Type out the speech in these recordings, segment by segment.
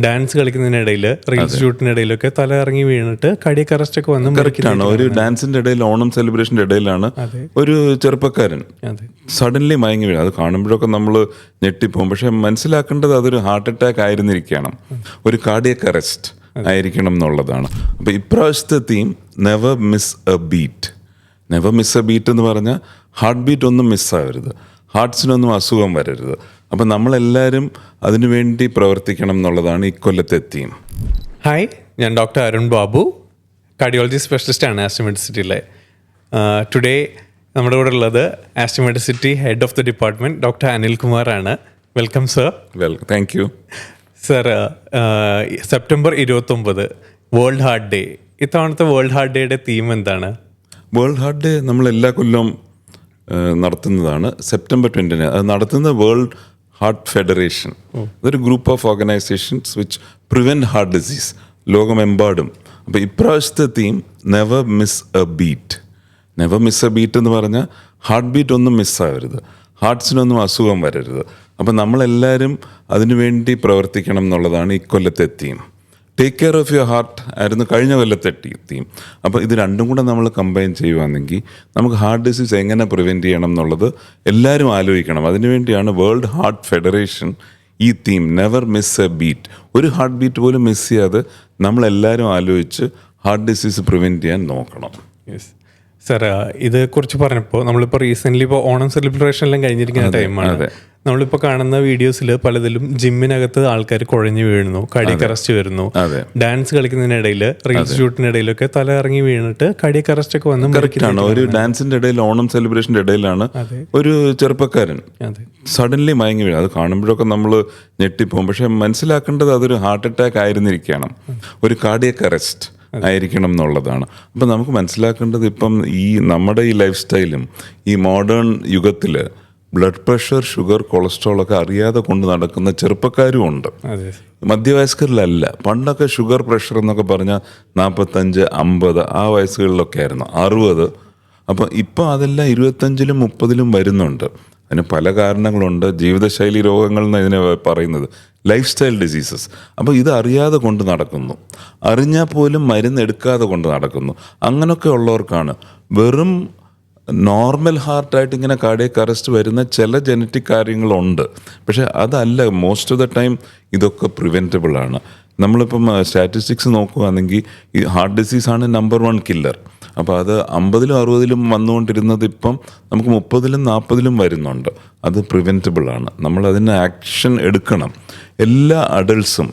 Dance കളിക്കുന്നതിനിടയിൽ reels ഷൂട്ടിനിടയിലൊക്കെ തല ഇറങ്ങി വീണിട്ട് കാർഡിയക് അറസ്റ്റ് ഒക്കെ വന്ന് കറക്റ്റാണ്. ഒരു ഡാൻസിന്റെ ഇടയിൽ, ഓണം സെലിബ്രേഷന്റെ ഇടയിലാണ് ഒരു ചെറുപ്പക്കാരൻ സഡൻലി മയങ്ങി വീഴും. അത് കാണുമ്പോഴൊക്കെ നമ്മൾ ഞെട്ടിപ്പോകും. പക്ഷെ മനസ്സിലാക്കേണ്ടത് അതൊരു ഹാർട്ട് അറ്റാക്ക് ആയിരുന്നിരിക്കണം, ഒരു കാർഡിയക് അറസ്റ്റ് ആയിരിക്കണം എന്നുള്ളതാണ്. അപ്പൊ ഇപ്രാവശ്യത്തെ theme never miss a beat. Never miss a beat എന്ന് പറഞ്ഞാൽ ഹാർട്ട് ബീറ്റ് ഒന്നും മിസ്സാവരുത്, ഹാർട്ട്സിനൊന്നും അസുഖം വരരുത്. അപ്പം നമ്മളെല്ലാവരും അതിനുവേണ്ടി പ്രവർത്തിക്കണം എന്നുള്ളതാണ് ഇക്കൊല്ലത്തെ തീം. ഹായ്, ഞാൻ ഡോക്ടർ അരുൺ ബാബു, കാർഡിയോളജി സ്പെഷ്യലിസ്റ്റാണ് ആസ്റ്റർ മെഡിസിറ്റിയിലെ. ടുഡേ നമ്മുടെ കൂടെ ഉള്ളത് Aster Medicity head of the department doctor Anil കുമാറാണ്. Welcome sir. Welcome, thank you sir. September 29 world heart day. ഇത്തവണത്തെ വേൾഡ് ഹാർട്ട് ഡേയുടെ തീം എന്താണ്? വേൾഡ് ഹാർട്ട് ഡേ നമ്മൾ എല്ലാ കൊല്ലവും നടത്തുന്നതാണ്. സെപ്റ്റംബർ 20 അത് നടത്തുന്നത് വേൾഡ് ഹാർട്ട് ഫെഡറേഷൻ. അതൊരു group of organisations which prevent heart disease ലോകമെമ്പാടും. അപ്പോൾ ഇപ്രാവശ്യത്തെ theme never miss a beat. Never miss a beat എന്ന് പറഞ്ഞാൽ ഹാർട്ട് ബീറ്റ് ഒന്നും മിസ്സാവരുത്, ഹാർട്ട്സിനൊന്നും അസുഖം വരരുത്. അപ്പം നമ്മളെല്ലാവരും അതിനുവേണ്ടി പ്രവർത്തിക്കണം എന്നുള്ളതാണ് ഇക്കൊല്ലത്തെ theme. Take care of your heart ആയിരുന്നു കഴിഞ്ഞ കൊല്ലത്തെ തീം. അപ്പോൾ ഇത് രണ്ടും കൂടെ നമ്മൾ കമ്പൈൻ ചെയ്യുകയാണെങ്കിൽ നമുക്ക് ഹാർട്ട് ഡിസീസ് എങ്ങനെ പ്രിവെൻറ്റ് ചെയ്യണം എന്നുള്ളത് എല്ലാവരും ആലോചിക്കണം. അതിനുവേണ്ടിയാണ് വേൾഡ് ഹാർട്ട് ഫെഡറേഷൻ ഈ theme never miss a beat. ഒരു ഹാർട്ട് ബീറ്റ് പോലും മിസ് ചെയ്യാതെ നമ്മളെല്ലാവരും ആലോചിച്ച് ഹാർട്ട് ഡിസീസ് പ്രിവെൻറ്റ് ചെയ്യാൻ നോക്കണം. യെസ് സാർ, ഇതേക്കുറിച്ച് പറഞ്ഞപ്പോൾ നമ്മളിപ്പോൾ റീസെൻ്റ്ലി ഇപ്പോൾ ഓണം സെലിബ്രേഷൻ എല്ലാം കഴിഞ്ഞിരിക്കുന്ന ടൈമാണ്. നമ്മളിപ്പോൾ കാണുന്ന വീഡിയോസിൽ പലതിലും ജിമ്മിനകത്ത് ആൾക്കാർ കുഴഞ്ഞു വീഴുന്നു, കാർഡിയക് അറസ്റ്റ് വരുന്നു. ഡാൻസ് കളിക്കുന്നതിനിടയിൽ റീൽസ് ഷൂട്ടിനിടയിലൊക്കെ തല ഇറങ്ങി വീണിട്ട് കാർഡിയക് അറസ്റ്റ് ഒക്കെ വന്ന് കറക്റ്റാണ്. ഒരു ഡാൻസിന്റെ ഇടയിൽ, ഓണം സെലിബ്രേഷന്റെ ഇടയിലാണ് ഒരു ചെറുപ്പക്കാരൻ സഡൻലി മയങ്ങി വീഴും. അത് കാണുമ്പോഴൊക്കെ നമ്മൾ ഞെട്ടിപ്പോകും. പക്ഷെ മനസ്സിലാക്കേണ്ടത് അതൊരു ഹാർട്ട് അറ്റാക്ക് ആയിരുന്നിരിക്കണം, ഒരു കാർഡിയക് അറസ്റ്റ് ആയിരിക്കണം എന്നുള്ളതാണ്. അപ്പം നമുക്ക് മനസ്സിലാക്കേണ്ടത് ഇപ്പം ഈ നമ്മുടെ ഈ ലൈഫ് സ്റ്റൈലും ഈ മോഡേൺ യുഗത്തിൽ ബ്ലഡ് പ്രഷർ, ഷുഗർ, കൊളസ്ട്രോൾ ഒക്കെ അറിയാതെ കൊണ്ട് നടക്കുന്ന ചെറുപ്പക്കാരും ഉണ്ട്, മധ്യവയസ്കരിലല്ല. പണ്ടൊക്കെ ഷുഗർ, പ്രഷർ എന്നൊക്കെ പറഞ്ഞാൽ 45, 50 ആ വയസ്സുകളിലൊക്കെ ആയിരുന്നു, 60. അപ്പം ഇപ്പം അതെല്ലാം 25-ലും 30-ലും വരുന്നുണ്ട്. അതിന് പല കാരണങ്ങളുണ്ട്. ജീവിതശൈലി രോഗങ്ങൾ എന്ന് ഇതിനെ പറയുന്നത്, ലൈഫ് സ്റ്റൈൽ ഡിസീസസ്. അപ്പോൾ ഇത് അറിയാതെ കൊണ്ട് നടക്കുന്നു, അറിഞ്ഞാൽ പോലും മരുന്ന് എടുക്കാതെ കൊണ്ട് നടക്കുന്നു. അങ്ങനെയൊക്കെ ഉള്ളവർക്കാണ് വെറും നോർമൽ ഹാർട്ടായിട്ട് ഇങ്ങനെ കാർഡിയക് അറസ്റ്റ് വരുന്ന ചില ജനറ്റിക് കാര്യങ്ങളുണ്ട്. പക്ഷെ അതല്ല, മോസ്റ്റ് ഓഫ് ദ ടൈം ഇതൊക്കെ പ്രിവെൻറ്റബിൾ ആണ്. നമ്മളിപ്പം സ്റ്റാറ്റിസ്റ്റിക്സ് നോക്കുകയാണെങ്കിൽ ഈ ഹാർട്ട് ഡിസീസാണ് നമ്പർ 1 കില്ലർ. അപ്പോൾ അത് 50-ലും 60-ലും വന്നുകൊണ്ടിരുന്നത് ഇപ്പം നമുക്ക് 30-ലും 40-ലും വരുന്നുണ്ട്. അത് പ്രിവെൻറ്റബിൾ ആണ്. നമ്മളതിന് ആക്ഷൻ എടുക്കണം. എല്ലാ അഡൾട്ട്സും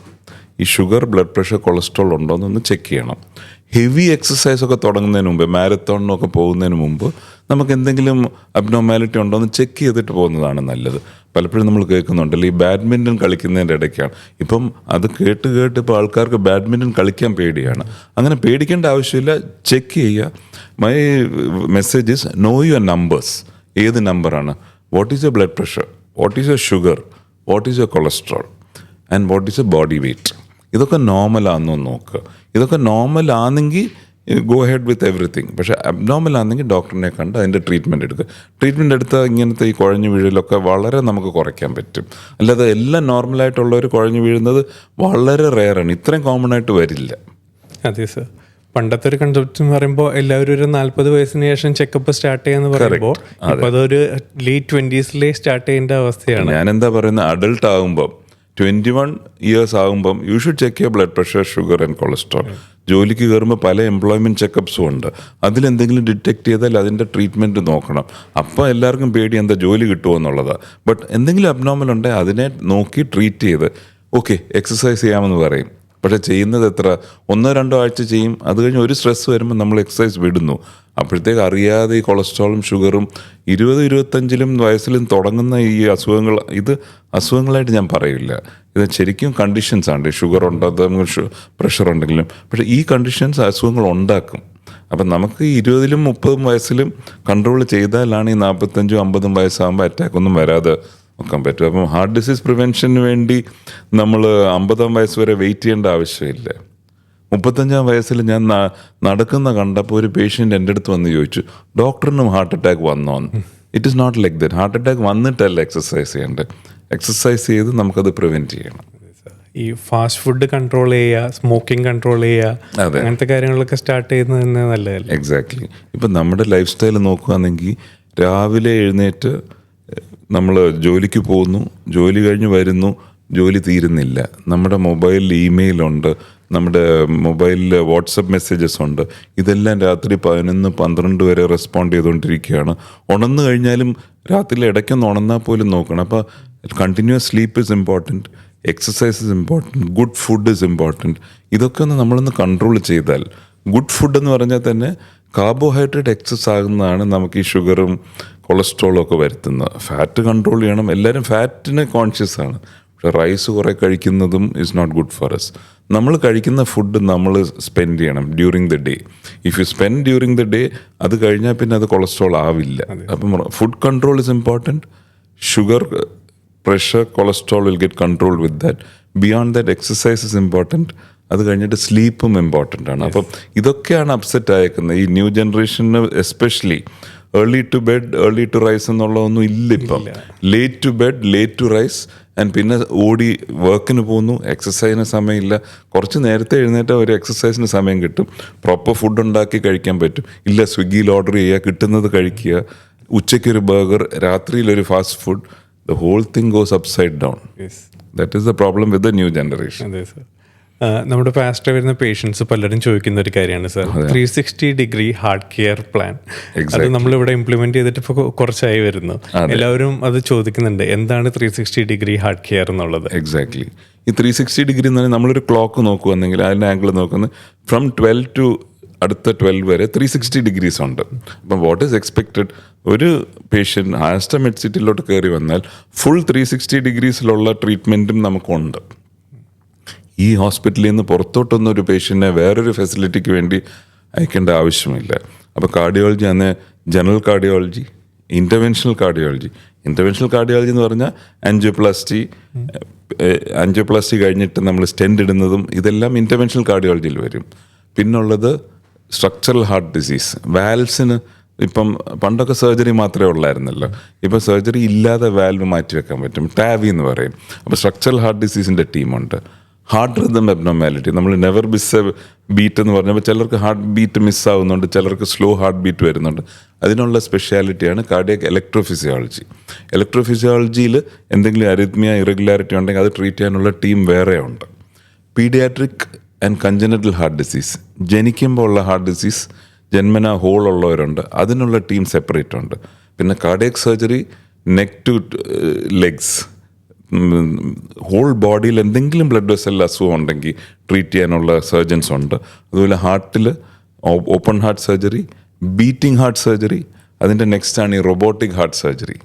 ഈ ഷുഗർ, ബ്ലഡ് പ്രഷർ, കൊളസ്ട്രോൾ ഉണ്ടോ എന്നൊന്ന് ചെക്ക് ചെയ്യണം. ഹെവി എക്സസൈസൊക്കെ തുടങ്ങുന്നതിന് മുമ്പ്, മാരത്തോണിനൊക്കെ പോകുന്നതിന് മുമ്പ് നമുക്ക് എന്തെങ്കിലും അബ്നോർമാലിറ്റി ഉണ്ടോ എന്ന് ചെക്ക് ചെയ്തിട്ട് പോകുന്നതാണ് നല്ലത്. പലപ്പോഴും നമ്മൾ കേൾക്കുന്നുണ്ടല്ലോ ഈ ബാഡ്മിൻ്റൺ കളിക്കുന്നതിൻ്റെ ഇടയ്ക്കാണ്. ഇപ്പം അത് കേട്ട് ഇപ്പോൾ ആൾക്കാർക്ക് ബാഡ്മിൻ്റൺ കളിക്കാൻ പേടിയാണ്. അങ്ങനെ പേടിക്കേണ്ട ആവശ്യമില്ല, ചെക്ക് ചെയ്യുക. My message is know your numbers. ഏത് നമ്പറാണ്? What is your blood pressure, what is your sugar, what is your cholesterol and what is your body weight. ഇതൊക്കെ നോർമലാണെന്നോ നോക്കുക. ഇതൊക്കെ നോർമലാണെങ്കിൽ ഗോ ഹെഡ് വിത്ത് എവറിത്തിങ്. പക്ഷേ അബ്നോർമൽ ആണെങ്കിൽ ഡോക്ടറിനെ കണ്ട് അതിൻ്റെ ട്രീറ്റ്മെൻറ്റ് എടുക്കുക. ട്രീറ്റ്മെൻറ്റ് എടുത്താൽ ഇങ്ങനത്തെ ഈ കുഴഞ്ഞു വീഴലൊക്കെ വളരെ നമുക്ക് കുറയ്ക്കാൻ പറ്റും. അല്ലാതെ എല്ലാം നോർമലായിട്ടുള്ളവർ കുഴഞ്ഞു വീഴുന്നത് വളരെ റെയറാണ്, ഇത്രയും കോമൺ ആയിട്ട് വരില്ല. അതെ സർ. പണ്ടത്തെ ഒരു കൺസെപ്റ്റ് എന്ന് പറയുമ്പോൾ എല്ലാവരും ഒരു 40 വയസ്സിന് ശേഷം ചെക്കപ്പ് സ്റ്റാർട്ട് ചെയ്യാന്ന് പറയുമ്പോൾ ഇപ്പം അതൊരു ലേറ്റ് 20s സ്റ്റാർട്ട് ചെയ്യേണ്ട അവസ്ഥയാണ്. ഞാൻ എന്താ പറയുന്നത്, അഡൾട്ട് ആകുമ്പം 21 ഇയേഴ്സ് ആകുമ്പം you should check your blood pressure, sugar and cholesterol. ജോലിക്ക് കയറുമ്പോൾ പല എംപ്ലോയ്മെൻറ്റ് ചെക്കപ്സും ഉണ്ട്. അതിലെന്തെങ്കിലും ഡിറ്റക്ട് ചെയ്താൽ അതിൻ്റെ ട്രീറ്റ്മെൻറ്റ് നോക്കണം. അപ്പോൾ എല്ലാവർക്കും പേടി എന്താ ജോലി കിട്ടുമോ എന്നുള്ളതാണ്. ബട്ട് എന്തെങ്കിലും അബ്നോർമൽ ഉണ്ടെങ്കിൽ അതിനെ നോക്കി ട്രീറ്റ് ചെയ്ത് ഓക്കെ എക്സസൈസ് ചെയ്യാമെന്ന് പറയും. പക്ഷേ ചെയ്യുന്നത് എത്ര, 1-2 ആഴ്ച ചെയ്യും. അത് കഴിഞ്ഞ് ഒരു സ്ട്രെസ് വരുമ്പോൾ നമ്മൾ എക്സസൈസ് വിടുന്നു. അപ്പോഴത്തേക്ക് അറിയാതെ ഈ കൊളസ്ട്രോളും ഷുഗറും 20-25 വയസ്സിലും തുടങ്ങുന്ന ഈ അസുഖങ്ങൾ, ഇത് അസുഖങ്ങളായിട്ട് ഞാൻ പറയില്ല, ഇത് ശരിക്കും കണ്ടീഷൻസാണ്. ഷുഗർ ഉണ്ടോ, പ്രഷർ ഉണ്ടെങ്കിലും, പക്ഷേ ഈ കണ്ടീഷൻസ് അസുഖങ്ങൾ ഉണ്ടാക്കും. അപ്പം നമുക്ക് 20-ലും 30 വയസ്സിലും കൺട്രോൾ ചെയ്താലാണ് ഈ 45-50 വയസ്സാകുമ്പോൾ അറ്റാക്കൊന്നും വരാതെ നോക്കാൻ പറ്റും. അപ്പം ഹാർട്ട് ഡിസീസ് പ്രിവെൻഷന് വേണ്ടി നമ്മൾ 50 വയസ്സ് വരെ വെയിറ്റ് ചെയ്യേണ്ട ആവശ്യമില്ല. 35 വയസ്സിൽ ഞാൻ നടക്കുന്ന കണ്ടപ്പോൾ ഒരു പേഷ്യൻ്റ് എൻ്റെ അടുത്ത് വന്ന് ചോദിച്ചു, ഡോക്ടറിനും ഹാർട്ട് അറ്റാക്ക് വന്നോന്ന്. It is not like that. Heart attack വന്നിട്ടല്ല എക്സസൈസ് ചെയ്യേണ്ടത്. എക്സസൈസ് ചെയ്ത് നമുക്കത് പ്രിവെൻറ്റ് ചെയ്യണം. ഈ ഫാസ്റ്റ് ഫുഡ് കൺട്രോൾ ചെയ്യുക, സ്മോക്കിംഗ് കൺട്രോൾ ചെയ്യുക, അങ്ങനത്തെ കാര്യങ്ങളൊക്കെ സ്റ്റാർട്ട് ചെയ്യുന്നത് തന്നെ നല്ലതല്ലേ? എക്സാക്ട്ലി. ഇപ്പം നമ്മുടെ ലൈഫ് സ്റ്റൈൽ നോക്കുകയാണെങ്കിൽ രാവിലെ എഴുന്നേറ്റ് നമ്മൾ ജോലിക്ക് പോകുന്നു, ജോലി കഴിഞ്ഞ് വരുന്നു, ജോലി തീരുന്നില്ല. നമ്മുടെ മൊബൈലിൽ ഇമെയിലുണ്ട്, നമ്മുടെ മൊബൈലിൽ വാട്സപ്പ് മെസ്സേജസ് ഉണ്ട്. ഇതെല്ലാം രാത്രി 11-12 വരെ റെസ്പോണ്ട് ചെയ്തുകൊണ്ടിരിക്കുകയാണ്. ഉണർന്നു കഴിഞ്ഞാലും രാത്രി ഇടയ്ക്കൊന്ന് ഉണർന്നാൽ പോലും നോക്കണം. അപ്പോൾ continuous sleep is important, exercise is important, good food is important. ഇതൊക്കെ ഒന്ന് നമ്മളൊന്ന് കൺട്രോൾ ചെയ്താൽ, ഗുഡ് ഫുഡ് എന്ന് പറഞ്ഞാൽ തന്നെ കാർബോഹൈഡ്രേറ്റ് എക്സസ് ആകുന്നതാണ് നമുക്ക് ഈ ഷുഗറും കൊളസ്ട്രോളും ഒക്കെ വരുത്തുന്നത്. ഫാറ്റ് കൺട്രോൾ ചെയ്യണം. എല്ലാവരും ഫാറ്റിന് കോൺഷ്യസ് ആണ്, പക്ഷേ റൈസ് കുറേ കഴിക്കുന്നതും is not good for us. നമ്മൾ കഴിക്കുന്ന ഫുഡ് നമ്മൾ സ്പെൻഡ് ചെയ്യണം during the day. If you spend during the day, അത് കഴിഞ്ഞാൽ പിന്നെ അത് കൊളസ്ട്രോൾ ആവില്ല. അപ്പം food control is important. Sugar, pressure, cholesterol will get control with that. Beyond that exercise is important. അത് കഴിഞ്ഞിട്ട് സ്ലീപ്പും ഇമ്പോർട്ടൻ്റ് ആണ്. അപ്പം ഇതൊക്കെയാണ് അപ്സെറ്റ് ആയേക്കുന്നത് ഈ ന്യൂ ജനറേഷന്. Especially early to bed early to rise എന്നുള്ളതൊന്നും ഇല്ല ഇപ്പം. Late to bed late to rise, and പിന്നെ ഓടി വർക്കിന് പോകുന്നു, എക്സസൈസിന് സമയമില്ല. കുറച്ച് നേരത്തെ എഴുന്നേറ്റ് ഒരു എക്സസൈസിന് സമയം കിട്ടും, പ്രോപ്പർ ഫുഡ് ഉണ്ടാക്കി കഴിക്കാൻ പറ്റും. ഇല്ല, സ്വിഗ്ഗിയിൽ ഓർഡർ ചെയ്യുക, കിട്ടുന്നത് കഴിക്കുക, ഉച്ചയ്ക്കൊരു ബർഗർ, രാത്രിയിലൊരു fast food. The whole thing goes upside down. That is the problem with the new generation. അതെ സർ. നമ്മുടെ പാസ്റ്റ് വരുന്ന പേഷ്യൻസ് പലരും ചോദിക്കുന്ന ഒരു കാര്യമാണ് sir, 360-degree heart care plan. അത് നമ്മളിവിടെ ഇംപ്ലിമെന്റ് ചെയ്തിട്ട് ഇപ്പോൾ കുറച്ചായി വരുന്നു. എല്ലാവരും അത് ചോദിക്കുന്നുണ്ട്, എന്താണ് 360-degree ഹാർട്ട് കെയർ എന്നുള്ളത്? എക്സാക്ട്ലി. ഈ 360 ഡിഗ്രി എന്ന് പറഞ്ഞാൽ നമ്മളൊരു ക്ലോക്ക് നോക്കുകയാണെങ്കിൽ അതിൻ്റെ ആംഗിൾ നോക്കുന്നത് ഫ്രം 12 ടു അടുത്ത 12 വരെ 360 ഡിഗ്രീസ് ഉണ്ട്. അപ്പം വാട്ട് ഈസ് എക്സ്പെക്റ്റഡ്, ഒരു പേഷ്യൻ്റ് ആസ്റ്റ മെഡ്സിറ്റിയിലോട്ട് കയറി വന്നാൽ ഫുൾ 360 ഡിഗ്രീസിലുള്ള ട്രീറ്റ്മെൻറ്റും നമുക്കുണ്ട്. ഈ ഹോസ്പിറ്റലിൽ നിന്ന് പുറത്തോട്ടൊന്നും ഒരു പേഷ്യൻറ്റിനെ വേറൊരു ഫെസിലിറ്റിക്ക് വേണ്ടി അയക്കേണ്ട ആവശ്യമില്ല. അപ്പോൾ കാർഡിയോളജി ആണ് general cardiology, interventional cardiology. Interventional cardiology എന്ന് പറഞ്ഞാൽ ആൻജിയോപ്ലാസ്റ്റി കഴിഞ്ഞിട്ട് നമ്മൾ സ്റ്റെൻഡ് ഇടുന്നതും ഇതെല്ലാം ഇൻ്റർവെൻഷണൽ കാർഡിയോളജിയിൽ വരും. പിന്നുള്ളത് സ്ട്രക്ചറൽ ഹാർട്ട് ഡിസീസ്. വാൽവ്സിന് ഇപ്പം പണ്ടൊക്കെ സർജറി മാത്രമേ ഉള്ളായിരുന്നല്ലോ, ഇപ്പോൾ സർജറി ഇല്ലാതെ വാൽവ് മാറ്റി വെക്കാൻ പറ്റും, ടാവി എന്ന് പറയും. അപ്പോൾ സ്ട്രക്ചറൽ ഹാർട്ട് ഡിസീസിൻ്റെ ടീമുണ്ട്. ഹാർട്ട് റിതം അബ്നോർമാലിറ്റി, നമ്മൾ നെവർ മിസ് എ ബീറ്റ് എന്ന് പറഞ്ഞപ്പോൾ ചിലർക്ക് ഹാർട്ട് ബീറ്റ് മിസ്സാവുന്നുണ്ട്, ചിലർക്ക് സ്ലോ ഹാർട്ട് ബീറ്റ് വരുന്നുണ്ട്. അതിനുള്ള സ്പെഷ്യാലിറ്റിയാണ് കാർഡിയക് ഇലക്ട്രോഫിസിയോളജി. ഇലക്ട്രോഫിസിയോളജിയിൽ എന്തെങ്കിലും അരിത്മിയ ഇറഗുലാരിറ്റി ഉണ്ടെങ്കിൽ അത് ട്രീറ്റ് ചെയ്യാനുള്ള ടീം വേറെ ഉണ്ട്. Paediatric and congenital heart disease, ജനിക്കുമ്പോൾ ഉള്ള ഹാർട്ട് ഡിസീസ്, ജന്മന ഹോൾ ഉള്ളവരുണ്ട്, അതിനുള്ള ടീം സെപ്പറേറ്റ് ഉണ്ട്. പിന്നെ cardiac surgery, neck to legs, whole ബോഡിയിൽ എന്തെങ്കിലും ബ്ലഡ് വെസൽ അസുഖം ഉണ്ടെങ്കിൽ ട്രീറ്റ് ചെയ്യാനുള്ള സർജൻസ് ഉണ്ട്. അതുപോലെ ഹാർട്ടിൽ open heart surgery, beating heart surgery, അതിൻ്റെ നെക്സ്റ്റ് ആണ് ഈ റോബോട്ടിക് ഹാർട്ട് സർജറി.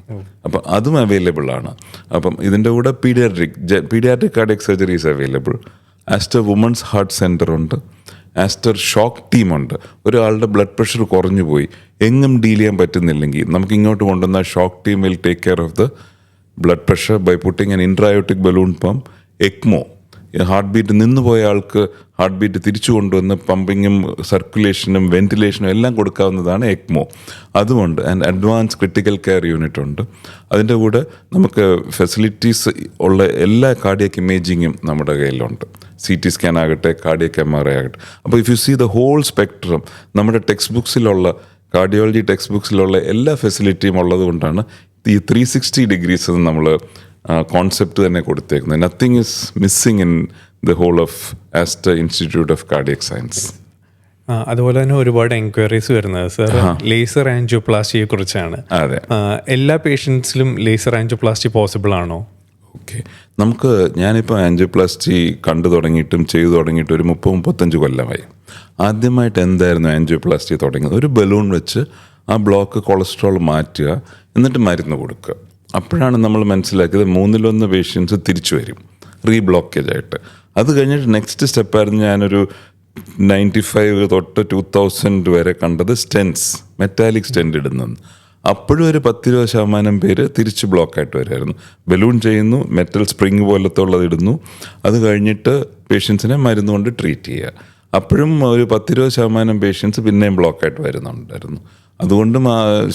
അപ്പം അതും അവൈലബിൾ ആണ്. അപ്പം ഇതിൻ്റെ കൂടെ paediatric cardiac surgery is available. Aster women's heart centre ഉണ്ട്. ആസ്റ്റർ ഷോക്ക് ടീമുണ്ട്. ഒരാളുടെ ബ്ലഡ് പ്രഷർ കുറഞ്ഞു പോയി, എങ്ങും ഡീൽ ചെയ്യാൻ പറ്റുന്നില്ലെങ്കിൽ നമുക്ക് ഇങ്ങോട്ട് കൊണ്ടുവന്ന shock team will take care of the blood pressure by putting an intraaortic balloon pump. ECMO, heart beat നിന്നുപോയ ആൾക്ക് ഹാർട്ട് ബീറ്റ് തിരിച്ചു കൊണ്ടുവന്ന് പമ്പിങ്ങും സർക്കുലേഷനും വെന്റിലേഷനും എല്ലാം കൊടുക്കാവുന്നതാണ് എക്മോ. അതുകൊണ്ട് and advance critical care unit ഉണ്ട്. അതിൻ്റെ കൂടെ നമുക്ക് ഫെസിലിറ്റീസ് ഉള്ള എല്ലാ കാർഡിയക് ഇമേജിങ്ങും നമ്മുടെ കയ്യിലുണ്ട്. CT സ്കാൻ ആകട്ടെ, കാർഡിയക് MRI ആകട്ടെ. അപ്പോൾ if you see the whole spectrum, നമ്മുടെ ടെക്സ്റ്റ് ബുക്സിലുള്ള കാർഡിയോളജി ടെക്സ്റ്റ് ബുക്സിലുള്ള എല്ലാ ഫെസിലിറ്റിയും ഉള്ളത് കൊണ്ടാണ് ഈ 360 ഡിഗ്രീസ് നമ്മൾ കോൺസെപ്റ്റ് തന്നെ കൊടുത്തേക്കുന്നത്. Nothing is missing in the whole of Aster Institute of Cardiac Science. അതുപോലെ തന്നെ ഒരുപാട് എൻക്വയറീസ് വരുന്നത് സർ ലേസർ ആൻജിയോപ്ലാസ്റ്റിയെ കുറിച്ചാണ്. അതെ, എല്ലാ പേഷ്യൻസിലും ലേസർ ആൻജിയോപ്ലാസ്റ്റി പോസിബിൾ ആണോ? ഓക്കെ, നമുക്ക് ഞാനിപ്പോൾ ആൻജിയോപ്ലാസ്റ്റി കണ്ടു തുടങ്ങിയിട്ടും ചെയ്തു തുടങ്ങിയിട്ടും ഒരു 30-35 കൊല്ലമായി. ആദ്യമായിട്ട് എന്തായിരുന്നു ആൻജിയോപ്ലാസ്റ്റി തുടങ്ങിയത്? ഒരു ബലൂൺ വെച്ച് ആ ബ്ലോക്ക് കൊളസ്ട്രോൾ മാറ്റുക, എന്നിട്ട് മരുന്ന് കൊടുക്കുക. അപ്പോഴാണ് നമ്മൾ മനസ്സിലാക്കിയത് 1/3 പേഷ്യൻസ് തിരിച്ചു വരും റീബ്ലോക്കേജ് ആയിട്ട്. അത് കഴിഞ്ഞിട്ട് നെക്സ്റ്റ് സ്റ്റെപ്പായിരുന്നു ഞാനൊരു 95 തൊട്ട് 2000 വരെ കണ്ടത് സ്റ്റെൻസ്, മെറ്റാലിക് സ്റ്റെൻറ്റ് ഇടുന്നത്. അപ്പോഴും ഒരു 10-20% പേര് തിരിച്ച് ബ്ലോക്കായിട്ട് വരുമായിരുന്നു. ബലൂൺ ചെയ്യുന്നു, മെറ്റൽ സ്പ്രിങ് പോലത്തെ ഉള്ളത് ഇടുന്നു, അത് കഴിഞ്ഞിട്ട് പേഷ്യൻസിനെ മരുന്ന് കൊണ്ട് ട്രീറ്റ് ചെയ്യുക. അപ്പോഴും ഒരു 10-20% പേഷ്യൻസ് പിന്നെയും ബ്ലോക്കായിട്ട് വരുന്നുണ്ടായിരുന്നു. അതുകൊണ്ടും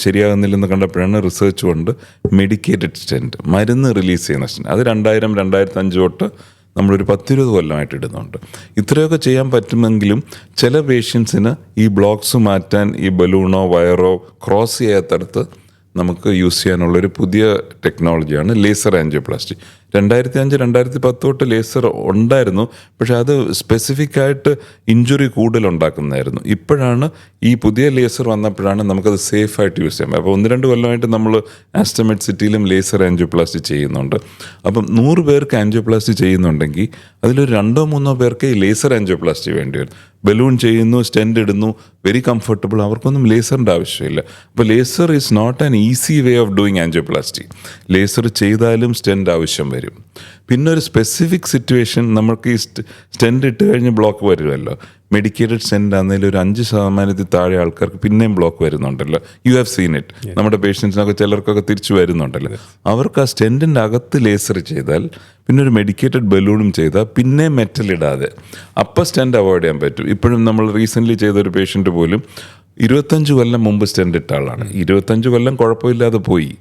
ശരിയാകുന്നില്ലെന്ന് കണ്ടപ്പോഴാണ് റിസർച്ച് കൊണ്ട് മെഡിക്കേറ്റഡ് സ്റ്റെൻറ്റ്, മരുന്ന് റിലീസ് ചെയ്യുന്ന സ്റ്റെൻറ്റ്, അത് 2000-2005 തൊട്ട് നമ്മളൊരു 10-20 കൊല്ലമായിട്ട് ഇടുന്നുണ്ട്. ഇത്രയൊക്കെ ചെയ്യാൻ പറ്റുമെങ്കിലും ചില പേഷ്യൻസിന് ഈ ബ്ലോക്സ് മാറ്റാൻ ഈ ബലൂണോ വയറോ ക്രോസ് ചെയ്യാത്തടത്ത് നമുക്ക് യൂസ് ചെയ്യാനുള്ളൊരു പുതിയ ടെക്നോളജിയാണ് ലേസർ ആൻജിയോപ്ലാസ്റ്റി. 2005-2010 തൊട്ട് ലേസർ ഉണ്ടായിരുന്നു, പക്ഷെ അത് സ്പെസിഫിക് ആയിട്ട് ഇഞ്ചുറി കൂടുതൽ ഉണ്ടാക്കുന്നതായിരുന്നു. ഇപ്പോഴാണ് ഈ പുതിയ ലേസർ വന്നപ്പോഴാണ് നമുക്കത് സേഫായിട്ട് യൂസ് ചെയ്യാൻ. അപ്പോൾ 1-2 കൊല്ലമായിട്ട് നമ്മൾ ആസ്റ്റർ മെഡ് സിറ്റിയിലും ലേസർ ആൻജിയോപ്ലാസ്റ്റി ചെയ്യുന്നുണ്ട്. അപ്പം 100 പേർക്ക് ആൻജിയോപ്ലാസ്റ്റി ചെയ്യുന്നുണ്ടെങ്കിൽ അതിലൊരു 2-3 പേർക്ക് ഈ ലേസർ ആൻജിയോപ്ലാസ്റ്റി വേണ്ടി വരും. ബലൂൺ ചെയ്യുന്നു, സ്റ്റെൻഡ് ഇടുന്നു, വെരി കംഫർട്ടബിൾ, അവർക്കൊന്നും ലേസറിൻ്റെ ആവശ്യമില്ല. അപ്പോൾ laser is not an easy way of doing angioplasty. Laser ചെയ്താലും സ്റ്റെൻഡ് ആവശ്യം വരും. പിന്നെ ഒരു സ്പെസിഫിക് സിറ്റുവേഷൻ, നമുക്ക് ഈ സ്റ്റെൻഡ് ഇട്ട് കഴിഞ്ഞ് ബ്ലോക്ക് വരുമല്ലോ, മെഡിക്കേറ്റഡ് സ്റ്റെൻഡ് ആണെങ്കിലും ഒരു 5% താഴെ ആൾക്കാർക്ക് പിന്നെയും ബ്ലോക്ക് വരുന്നുണ്ടല്ലോ. You have seen it. നമ്മുടെ പേഷ്യൻസിനൊക്കെ ചിലർക്കൊക്കെ തിരിച്ചു വരുന്നുണ്ടല്ലോ. അവർക്ക് ആ സ്റ്റെൻറ്റിൻ്റെ അകത്ത് ലേസർ ചെയ്താൽ, പിന്നെ ഒരു മെഡിക്കേറ്റഡ് ബലൂണും ചെയ്താൽ, പിന്നെ മെറ്റൽ ഇടാതെ അപ്പം സ്റ്റെൻഡ് അവോയ്ഡ് ചെയ്യാൻ പറ്റും. ഇപ്പോഴും നമ്മൾ റീസെൻ്റ്ലി ചെയ്തൊരു പേഷ്യൻ്റ് പോലും 25 കൊല്ലം മുമ്പ് സ്റ്റെൻഡ് ഇട്ട ആളാണ്. 25 കൊല്ലം കുഴപ്പമില്ലാതെ പോയി.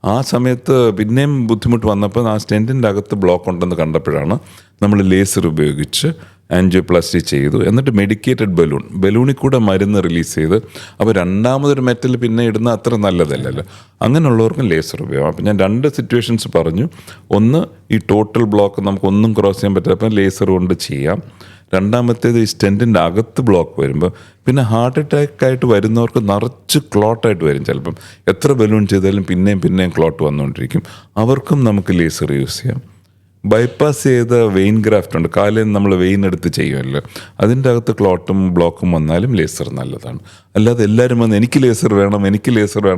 ആ സമയത്ത് പിന്നെയും ബുദ്ധിമുട്ട് വന്നപ്പോൾ ആ സ്റ്റെൻറ്റിൻ്റെ അകത്ത് ബ്ലോക്ക് ഉണ്ടെന്ന് കണ്ടപ്പോഴാണ് നമ്മൾ ലേസർ ഉപയോഗിച്ച് ആൻജിയോപ്ലാസ്റ്റി ചെയ്തു. എന്നിട്ട് മെഡിക്കേറ്റഡ് ബലൂണിൽ കൂടെ മരുന്ന് റിലീസ് ചെയ്ത്, അപ്പോൾ രണ്ടാമതൊരു മെറ്റൽ പിന്നെ ഇടുന്ന അത്ര നല്ലതല്ലല്ലോ. അങ്ങനെയുള്ളവർക്കും ലേസർ ഉപയോഗം. അപ്പം ഞാൻ 2 സിറ്റുവേഷൻസ് പറഞ്ഞു. ഒന്ന്, ഈ ടോട്ടൽ ബ്ലോക്ക് നമുക്കൊന്നും ക്രോസ് ചെയ്യാൻ പറ്റാത്തപ്പോൾ ലേസർ കൊണ്ട് ചെയ്യാം. രണ്ടാമത്തേത്, ഈ സ്റ്റെൻറ്റിൻ്റെ അകത്ത് ബ്ലോക്ക് വരുമ്പോൾ പിന്നെ ഹാർട്ട് അറ്റാക്ക് ആയിട്ട് വരുന്നവർക്ക് നിറച്ച് ക്ലോട്ടായിട്ട് വരും. ചിലപ്പം എത്ര ബലൂൺ ചെയ്താലും പിന്നെയും ക്ലോട്ട് വന്നുകൊണ്ടിരിക്കും. അവർക്കും നമുക്ക് ലേസർ യൂസ് ചെയ്യാം. ബൈപ്പാസ് ചെയ്ത വെയിൻ ഗ്രാഫ്റ്റ് ഉണ്ട്, കാലിൽ നമ്മൾ വെയിൻ എടുത്ത് ചെയ്യുമല്ലോ, അതിൻ്റെ അകത്ത് ക്ലോട്ടും ബ്ലോക്കും വന്നാലും ലേസർ നല്ലതാണ്. അല്ലാതെ എല്ലാവരും വന്ന് എനിക്ക് ലേസർ വേണം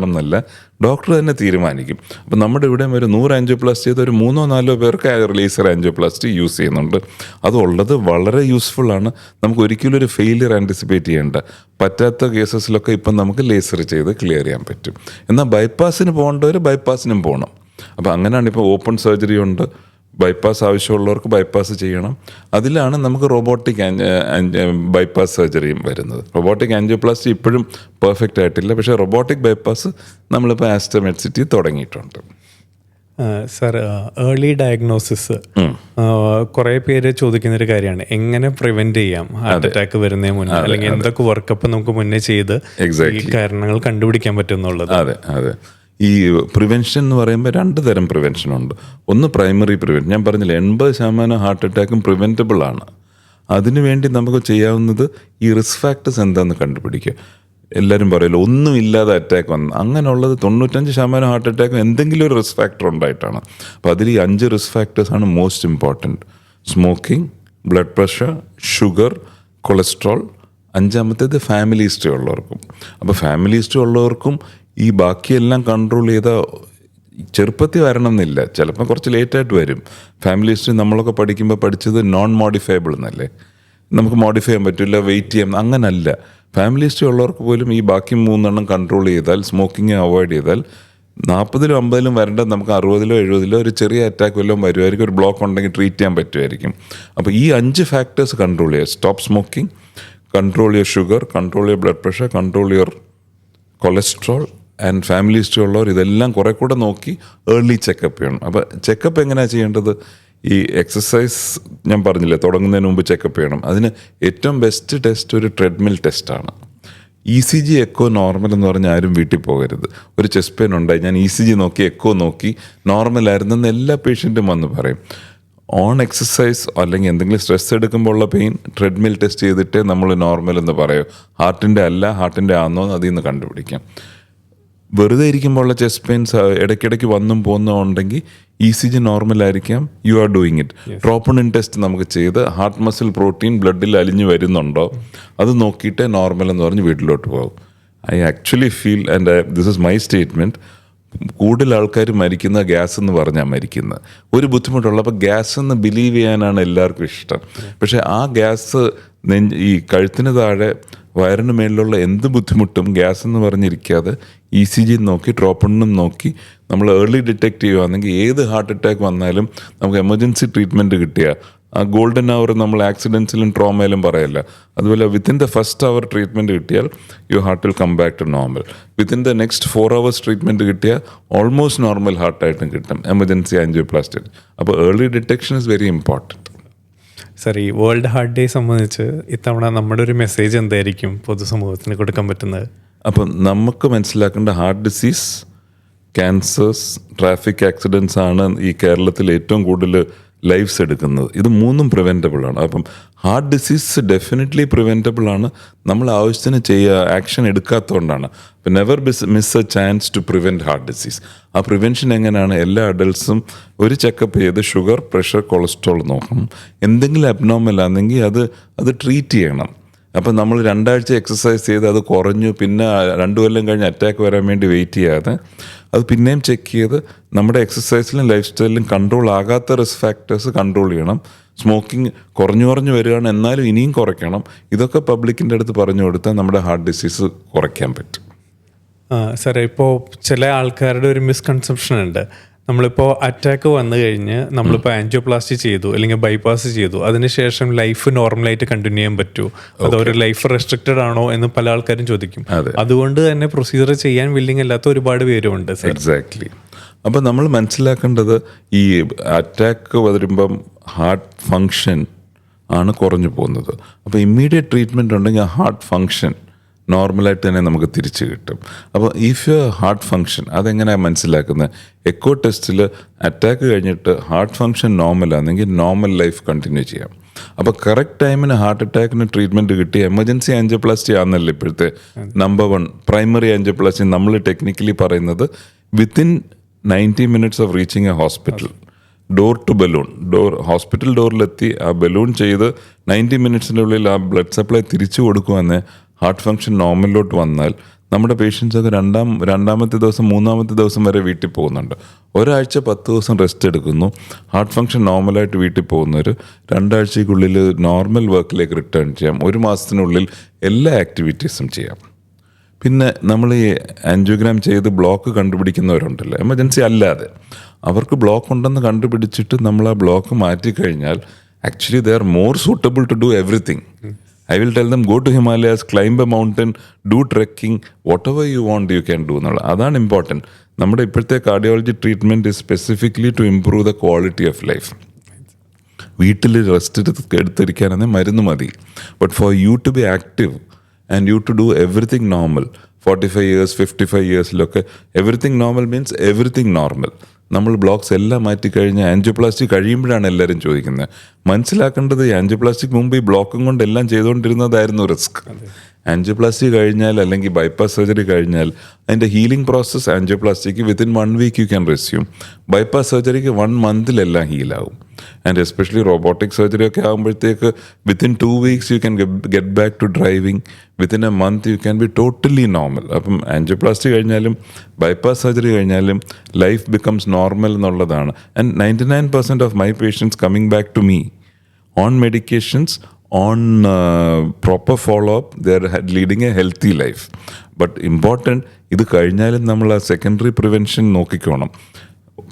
എന്നല്ല, ഡോക്ടർ തന്നെ തീരുമാനിക്കും. അപ്പം നമ്മുടെ ഇവിടെ ഒരു 100 ആൻജിയോപ്ലാസ്റ്റി ചെയ്ത് ഒരു 3-4 പേർക്ക് ലേസർ ആൻജിയോപ്ലാസ്റ്റി യൂസ് ചെയ്യുന്നുണ്ട്. അതുള്ളത് വളരെ യൂസ്ഫുള്ളാണ്. നമുക്ക് ഒരിക്കലും ഒരു ഫെയിലിയർ ആൻറ്റിസിപ്പേറ്റ് ചെയ്യേണ്ട. പറ്റാത്ത കേസസിലൊക്കെ ഇപ്പം നമുക്ക് ലേസർ ചെയ്ത് ക്ലിയർ ചെയ്യാൻ പറ്റും. എന്നാൽ ബൈപ്പാസിന് പോകേണ്ടവർ ബൈപ്പാസിനും പോകണം. അപ്പോൾ അങ്ങനെയാണ്. ഇപ്പോൾ ഓപ്പൺ സർജറി ഉണ്ട്, ബൈപ്പാസ് ആവശ്യമുള്ളവർക്ക് ബൈപ്പാസ് ചെയ്യണം. അതിലാണ് നമുക്ക് റോബോട്ടിക് ബൈപ്പാസ് സർജറിയും വരുന്നത്. റോബോട്ടിക് ആൻജിയോപ്ലാസ്റ്റി ഇപ്പോഴും പെർഫെക്റ്റ് ആയിട്ടില്ല, പക്ഷേ റോബോട്ടിക് ബൈപ്പാസ് നമ്മളിപ്പോൾ ആസ്റ്റർ മെഡ് സിറ്റി തുടങ്ങിയിട്ടുണ്ട്. സർ, ഏർലി ഡയഗ്നോസിസ് കുറേ പേര് ചോദിക്കുന്നൊരു കാര്യമാണ്. എങ്ങനെ പ്രിവെന്റ് ചെയ്യാം ഹാർട്ട് അറ്റാക്ക് വരുന്നതിന് മുന്നേ, അല്ലെങ്കിൽ എന്തൊക്കെ വർക്കപ്പ് നമുക്ക് മുന്നേ ചെയ്ത് ഈ കാരണങ്ങൾ കണ്ടുപിടിക്കാൻ പറ്റും എന്നുള്ളത്. അതെ. ഈ പ്രിവെൻഷൻ എന്ന് പറയുമ്പോൾ 2 തരം പ്രിവെൻഷനുണ്ട്. ഒന്ന് പ്രൈമറി പ്രിവെൻഷൻ. ഞാൻ പറഞ്ഞില്ല, 80% ഹാർട്ട് അറ്റാക്കും പ്രിവെൻറ്റബിൾ ആണ്. അതിനുവേണ്ടി നമുക്ക് ചെയ്യാവുന്നത് ഈ റിസ്ക് ഫാക്ടേഴ്സ് എന്താണെന്ന് കണ്ടുപിടിക്കുക. എല്ലാവരും പറയുമല്ലോ ഒന്നുമില്ലാതെ അറ്റാക്ക് വന്നു, അങ്ങനെയുള്ളത് 95% ഹാർട്ട് അറ്റാക്കും എന്തെങ്കിലും ഒരു റിസ്ക് ഫാക്ടർ ഉണ്ടായിട്ടാണ്. അപ്പോൾ അതിൽ ഈ 5 റിസ്ക് ഫാക്ടേഴ്സാണ് most important. Smoking, blood pressure, sugar, cholesterol. 5-മത്തേത് ഫാമിലി ഹിസ്റ്ററി ഉള്ളവർക്കും. അപ്പോൾ ഫാമിലി ഹിസ്റ്ററി ഉള്ളവർക്കും ഈ ബാക്കിയെല്ലാം കൺട്രോൾ ചെയ്താൽ ചെറുപ്പത്തിൽ വരണം എന്നില്ല, ചിലപ്പോൾ കുറച്ച് ലേറ്റായിട്ട് വരും. ഫാമിലി ഹിസ്റ്ററി നമ്മളൊക്കെ പഠിച്ചത് നോൺ മോഡിഫയബിൾ എന്നല്ലേ, നമുക്ക് മോഡിഫൈ ചെയ്യാൻ പറ്റില്ല, വെയിറ്റ് ചെയ്യാം, അങ്ങനല്ല. ഫാമിലി ഹിസ്റ്ററി ഉള്ളവർക്ക് പോലും ഈ ബാക്കി 3 കൺട്രോൾ ചെയ്താൽ, സ്മോക്കിങ് അവോയ്ഡ് ചെയ്താൽ 40-ലും 50-ലും വരേണ്ടത് നമുക്ക് 60-ലോ 70-ലോ ഒരു ചെറിയ അറ്റാക്ക് വല്ലതും വരുമായിരിക്കും. ഒരു ബ്ലോക്ക് ഉണ്ടെങ്കിൽ ട്രീറ്റ് ചെയ്യാൻ പറ്റുമായിരിക്കും. അപ്പോൾ ഈ 5 ഫാക്ടേഴ്സ് കൺട്രോൾ ചെയ്യുക. Stop smoking, control your sugar, control your blood pressure, control your cholesterol and family history ഉള്ളവർ ഇതെല്ലാം കുറെ കൂടെ നോക്കി ഏർലി ചെക്കപ്പ് ചെയ്യണം. അപ്പോൾ ചെക്കപ്പ് എങ്ങനെയാണ് ചെയ്യേണ്ടത്? ഈ എക്സസൈസ് ഞാൻ പറഞ്ഞില്ലേ, തുടങ്ങുന്നതിന് മുമ്പ് ചെക്കപ്പ് ചെയ്യണം. അതിന് ഏറ്റവും ബെസ്റ്റ് ടെസ്റ്റ് ഒരു ട്രെഡ്മിൽ ടെസ്റ്റാണ്. ECG എക്കോ നോർമൽ എന്ന് പറഞ്ഞാൽ ആരും വീട്ടിൽ പോകരുത്. ഒരു ചെസ്റ്റ് പെയിൻ ഉണ്ടായി, ഞാൻ ECG നോക്കി എക്കോ നോക്കി നോർമലായിരുന്നെന്ന് എല്ലാ പേഷ്യൻറ്റും വന്ന് പറയും. ഓൺ എക്സസൈസ് അല്ലെങ്കിൽ എന്തെങ്കിലും സ്ട്രെസ് എടുക്കുമ്പോൾ ഉള്ള പെയിൻ ട്രെഡ്മിൽ ടെസ്റ്റ് ചെയ്തിട്ടേ നമ്മൾ നോർമൽ എന്ന് പറയും. ഹാർട്ടിൻ്റെ ആണെന്നോ അതിൽ നിന്ന് കണ്ടുപിടിക്കാം. വെറുതെ ഇരിക്കുമ്പോഴുള്ള ചെസ്റ്റ് പെയിൻസ് ഇടയ്ക്കിടയ്ക്ക് വന്നും പോകുന്നുണ്ടെങ്കിൽ ECG നോർമലായിരിക്കാം, you are doing it. Troponin test നമുക്ക് ചെയ്ത് ഹാർട്ട് മസിൽ പ്രോട്ടീൻ ബ്ലഡിൽ അലിഞ്ഞു വരുന്നുണ്ടോ അത് നോക്കിയിട്ട് നോർമൽ എന്ന് പറഞ്ഞ് വീട്ടിലോട്ട് പോകും. I actually feel, and this is my statement, കൂടുതൽ ആൾക്കാർ മരിക്കുന്ന ഗ്യാസ് എന്ന് പറഞ്ഞാൽ മരിക്കുന്നത്. ഒരു ബുദ്ധിമുട്ടുള്ളപ്പോൾ ഗ്യാസ് എന്ന് ബിലീവ് ചെയ്യാനാണ് എല്ലാവർക്കും ഇഷ്ടം. പക്ഷേ ആ ഗ്യാസ് ഈ കഴുത്തിന് താഴെ വയറിന് മേലിലുള്ള എന്ത് ബുദ്ധിമുട്ടും ഗ്യാസ് എന്ന് പറഞ്ഞിരിക്കാതെ ECG നോക്കി ട്രോപ്പണിനും നോക്കി നമ്മൾ ഏർലി ഡിറ്റക്ട് ചെയ്യുകയാണെങ്കിൽ ഏത് ഹാർട്ട് അറ്റാക്ക് വന്നാലും നമുക്ക് എമർജൻസി ട്രീറ്റ്മെൻറ്റ് കിട്ടിയ ആ ഗോൾഡൻ അവർ നമ്മൾ ആക്സിഡൻസിലും ട്രോമയിലും പറയല്ല. അതുപോലെ within the first hour treatment കിട്ടിയാൽ your heart will come back to normal. Within the next 4 hours treatment കിട്ടിയാൽ ഓൾമോസ്റ്റ് നോർമൽ ഹാർട്ടായിട്ടും കിട്ടും, എമർജൻസി ആൻജിയോപ്ലാസ്റ്റി. അപ്പോൾ early detection is very important. Sir, ഈ വേൾഡ് ഹാർട്ട് ഡേ സംബന്ധിച്ച് ഇത്തവണ നമ്മുടെ ഒരു മെസ്സേജ് എന്തായിരിക്കും പൊതുസമൂഹത്തിന് കൊടുക്കാൻ പറ്റുന്നത്? അപ്പം നമുക്ക് മനസ്സിലാക്കേണ്ട heart disease, cancers, traffic accidents ആണ് ഈ കേരളത്തിൽ ഏറ്റവും കൂടുതൽ ലൈഫ്സ് എടുക്കുന്നത്. ഇത് മൂന്നും പ്രിവെൻറ്റബിൾ ആണ്. അപ്പം ഹാർട്ട് ഡിസീസ് ഡെഫിനറ്റ്ലി പ്രിവെൻറ്റബിൾ ആണ്. നമ്മൾ ആവശ്യത്തിന് ആക്ഷൻ എടുക്കാത്തതുകൊണ്ടാണ്. അപ്പം never miss a chance to prevent heart disease. ആ പ്രിവെൻഷൻ എങ്ങനെയാണ്? എല്ലാ അഡൾട്ട്സും ഒരു ചെക്കപ്പ് ചെയ്ത് ഷുഗർ, പ്രഷർ, കൊളസ്ട്രോൾ നോക്കണം. എന്തെങ്കിലും അബ്നോർമൽ ആണെങ്കിൽ അത് ട്രീറ്റ് ചെയ്യണം. അപ്പം നമ്മൾ 2 ആഴ്ച എക്സസൈസ് ചെയ്ത് അത് കുറഞ്ഞു, പിന്നെ 2 കൊല്ലം കഴിഞ്ഞ് അറ്റാക്ക് വരാൻ വേണ്ടി വെയിറ്റ് ചെയ്യാതെ അത് പിന്നെയും ചെക്ക് ചെയ്ത് നമ്മുടെ എക്സസൈസിലും ലൈഫ് സ്റ്റൈലിലും കൺട്രോൾ ആകാത്ത റിസ്ക് ഫാക്ടേഴ്സ് കൺട്രോൾ ചെയ്യണം. സ്മോക്കിംഗ് കുറഞ്ഞു വരികയാണ്, എന്നാലും ഇനിയും കുറയ്ക്കണം. ഇതൊക്കെ പബ്ലിക്കിൻ്റെ അടുത്ത് പറഞ്ഞു കൊടുത്താൽ നമ്മുടെ ഹാർട്ട് ഡിസീസ് കുറയ്ക്കാൻ പറ്റും. സാറേ, ഇപ്പോൾ ചില ആൾക്കാരുടെ ഒരു മിസ്കൺസെപ്ഷൻ ഉണ്ട്. നമ്മളിപ്പോൾ അറ്റാക്ക് വന്നു കഴിഞ്ഞ് നമ്മളിപ്പോൾ ആൻജിയോപ്ലാസ്റ്റി ചെയ്തു അല്ലെങ്കിൽ ബൈപ്പാസ് ചെയ്തു, അതിനുശേഷം ലൈഫ് നോർമലായിട്ട് കണ്ടിന്യൂ ചെയ്യാൻ പറ്റുമോ, അതൊരു ലൈഫ് റെസ്ട്രിക്റ്റഡ് ആണോ എന്ന് പല ആൾക്കാരും ചോദിക്കും. അതുകൊണ്ട് തന്നെ പ്രൊസീജിയർ ചെയ്യാൻ വില്ലിങ് അല്ലാത്ത ഒരുപാട് പേരുമുണ്ട്. എക്സാക്ട്ലി. അപ്പം നമ്മൾ മനസ്സിലാക്കേണ്ടത് ഈ അറ്റാക്ക് വരുമ്പം ഹാർട്ട് ഫങ്ഷൻ ആണ് കുറഞ്ഞു പോകുന്നത്. അപ്പോൾ ഇമ്മീഡിയറ്റ് ട്രീറ്റ്മെൻറ്റ് ഉണ്ടെങ്കിൽ ഹാർട്ട് ഫങ്ഷൻ നോർമലായിട്ട് തന്നെ നമുക്ക് തിരിച്ച് കിട്ടും. അപ്പോൾ ഇഫ് യു ഹാർട്ട് ഫങ്ഷൻ അതെങ്ങനെയാണ് മനസ്സിലാക്കുന്നത്? എക്കോ ടെസ്റ്റിൽ അറ്റാക്ക് കഴിഞ്ഞിട്ട് ഹാർട്ട് ഫങ്ഷൻ നോർമലാണെങ്കിൽ നോർമൽ ലൈഫ് കണ്ടിന്യൂ ചെയ്യാം. അപ്പോൾ കറക്റ്റ് ടൈമിന് ഹാർട്ട് അറ്റാക്കിന് ട്രീറ്റ്മെൻറ്റ് കിട്ടി എമർജൻസി ആൻജിയോപ്ലാസ്റ്റി ആണെന്നല്ലേ ഇപ്പോഴത്തെ നമ്പർ 1 പ്രൈമറി ആൻജിയോപ്ലാസ്റ്റി നമ്മൾ ടെക്നിക്കലി പറയുന്നത് within 90 minutes of reaching a hospital. Door to balloon, hospital ഡോറിലെത്തി ആ ബലൂൺ ചെയ്ത് 90 minutesൻ്റെ ഉള്ളിൽ ആ ബ്ലഡ് സപ്ലൈ തിരിച്ചു കൊടുക്കുമെന്ന് ഹാർട്ട് ഫങ്ഷൻ നോർമലിലോട്ട് വന്നാൽ നമ്മുടെ പേഷ്യൻസൊക്കെ രണ്ടാമത്തെ ദിവസം 3-ാമത്തെ ദിവസം വരെ വീട്ടിൽ പോകുന്നുണ്ട്. ഒരാഴ്ച 10 ദിവസം റെസ്റ്റ് എടുക്കുന്നു. ഹാർട്ട് ഫങ്ഷൻ നോർമലായിട്ട് വീട്ടിൽ പോകുന്നവർ 2 ആഴ്ചയ്ക്കുള്ളിൽ നോർമൽ വർക്കിലേക്ക് റിട്ടേൺ ചെയ്യാം. 1 മാസത്തിനുള്ളിൽ എല്ലാ ആക്ടിവിറ്റീസും ചെയ്യാം. പിന്നെ നമ്മൾ ഈ ആൻജിയോഗ്രാം ചെയ്ത് ബ്ലോക്ക് കണ്ടുപിടിക്കുന്നവരുണ്ടല്ലോ, എമർജൻസി അല്ലാതെ, അവർക്ക് ബ്ലോക്ക് ഉണ്ടെന്ന് കണ്ടുപിടിച്ചിട്ട് നമ്മൾ ആ ബ്ലോക്ക് മാറ്റിക്കഴിഞ്ഞാൽ actually they are more suitable to do everything. I will tell them, go to Himalayas, climb a mountain, do trekking, whatever you want you can do എന്നുള്ളത്. അതാണ് ഇമ്പോർട്ടൻറ്റ്. നമ്മുടെ ഇപ്പോഴത്തെ cardiology treatment is specifically to improve the quality of life. വീട്ടിൽ rest എടുത്തിരിക്കാനെങ്കിൽ മരുന്ന് മതി. But for you to be active and you to do everything normal, 45 years 55 yearsലൊക്കെ everything normal means everything normal. നമ്മൾ ബ്ലോക്സ് എല്ലാം മാറ്റിക്കഴിഞ്ഞ് ആൻജിയോപ്ലാസ്റ്റി കഴിയുമ്പോഴാണ് എല്ലാവരും ചോദിക്കുന്നത്. മനസ്സിലാക്കേണ്ടത് ഈ ആൻജിയോപ്ലാസ്റ്റിക്ക് മുമ്പ് ഈ ബ്ലോക്കും കൊണ്ട് എല്ലാം ചെയ്തുകൊണ്ടിരുന്നതായിരുന്നു റിസ്ക്. ആൻജിയോപ്ലാസ്റ്റി കഴിഞ്ഞാൽ അല്ലെങ്കിൽ ബൈപ്പാസ് സർജറി കഴിഞ്ഞാൽ അതിൻ്റെ ഹീലിംഗ് പ്രോസസ്സ് ആൻജിയോപ്ലാസ്റ്റിക്ക് within 1 week you can resume. Bypass സർജറിക്ക് 1 monthലെല്ലാം ഹീലാവും. ആൻഡ് എസ്പെഷ്യലി റോബോട്ടിക് സർജറി ഒക്കെ ആകുമ്പോഴത്തേക്ക് within 2 weeks you can get back to driving. Within a month you can be totally normal. അപ്പം ആൻജിയോപ്ലാസ്റ്റി കഴിഞ്ഞാലും ബൈപ്പാസ് സർജറി കഴിഞ്ഞാലും life becomes normal എന്നുള്ളതാണ്. And 99% of my patients coming back to me on medications, on proper follow-up, they are leading a healthy life. But important, ഇത് കഴിഞ്ഞാലും നമ്മൾ ആ secondary prevention നോക്കിക്കോണം.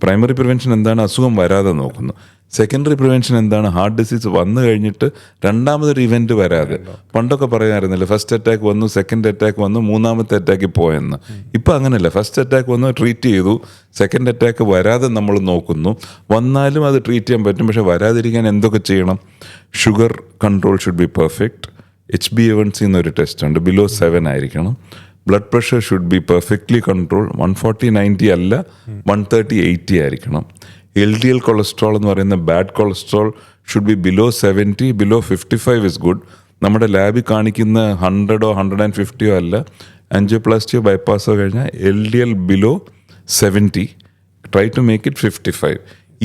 Primary prevention എന്താണ്? അസുഖം വരാതെ നോക്കുന്നു. സെക്കൻഡറി പ്രിവെൻഷൻ എന്താണ്? ഹാർട്ട് ഡിസീസ് വന്നു കഴിഞ്ഞിട്ട് രണ്ടാമതൊരു ഇവൻറ്റ് വരാതെ. പണ്ടൊക്കെ പറയാമായിരുന്നില്ല, ഫസ്റ്റ് അറ്റാക്ക് വന്നു, സെക്കൻഡ് അറ്റാക്ക് വന്നു, 3ാമത്തെ അറ്റാക്ക് പോയെന്ന്. ഇപ്പം അങ്ങനെയല്ല. ഫസ്റ്റ് അറ്റാക്ക് വന്നു, ട്രീറ്റ് ചെയ്തു. സെക്കൻഡ് അറ്റാക്ക് വരാതെ നമ്മൾ നോക്കുന്നു. വന്നാലും അത് ട്രീറ്റ് ചെയ്യാൻ പറ്റും. പക്ഷെ വരാതിരിക്കാൻ എന്തൊക്കെ ചെയ്യണം? Sugar control should be perfect. HbA1c എന്നൊരു ടെസ്റ്റ് ഉണ്ട്, ബിലോ 7 ആയിരിക്കണം. Blood pressure should be perfectly control. 140/90 അല്ല, 130/80 ആയിരിക്കണം. LDL കൊളസ്ട്രോൾ എന്ന് പറയുന്ന bad cholesterol should be below 70, below 55 is good. നമ്മുടെ ലാബിൽ കാണിക്കുന്ന 100 or 150 അല്ല. ആൻജിയോപ്ലാസ്റ്റിയോ ബൈപ്പാസോ കഴിഞ്ഞാൽ LDL below 70, try to make it 55.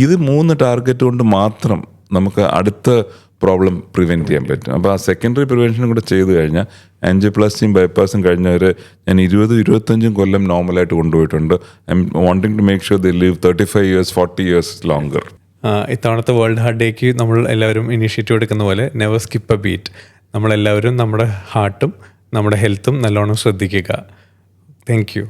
ഇത് 3 ടാർഗറ്റ് കൊണ്ട് മാത്രം നമുക്ക് അടുത്ത പ്രോബ്ലം പ്രിവെൻറ്റ് ചെയ്യാൻ പറ്റും. അപ്പോൾ ആ സെക്കൻഡറി പ്രിവെൻഷനും കൂടെ ചെയ്ത് കഴിഞ്ഞാൽ ആൻജിയോപ്ലാസ്റ്റിയും ബൈപ്പാസും കഴിഞ്ഞവർ ഞാൻ 20-25 കൊല്ലം നോർമലായിട്ട് കൊണ്ടുപോയിട്ടുണ്ട്. I am wanting to make sure they live 35 years 40 years longer. ഇത്തവണത്തെ വേൾഡ് ഹാർട്ട് ഡേക്ക് നമ്മൾ എല്ലാവരും ഇനിഷ്യേറ്റീവ് എടുക്കുന്ന പോലെ നെവർ സ്കിപ്പ് എ ബീറ്റ്. നമ്മളെല്ലാവരും നമ്മുടെ ഹാർട്ടും നമ്മുടെ ഹെൽത്തും നല്ലോണം ശ്രദ്ധിക്കുക. Thank you.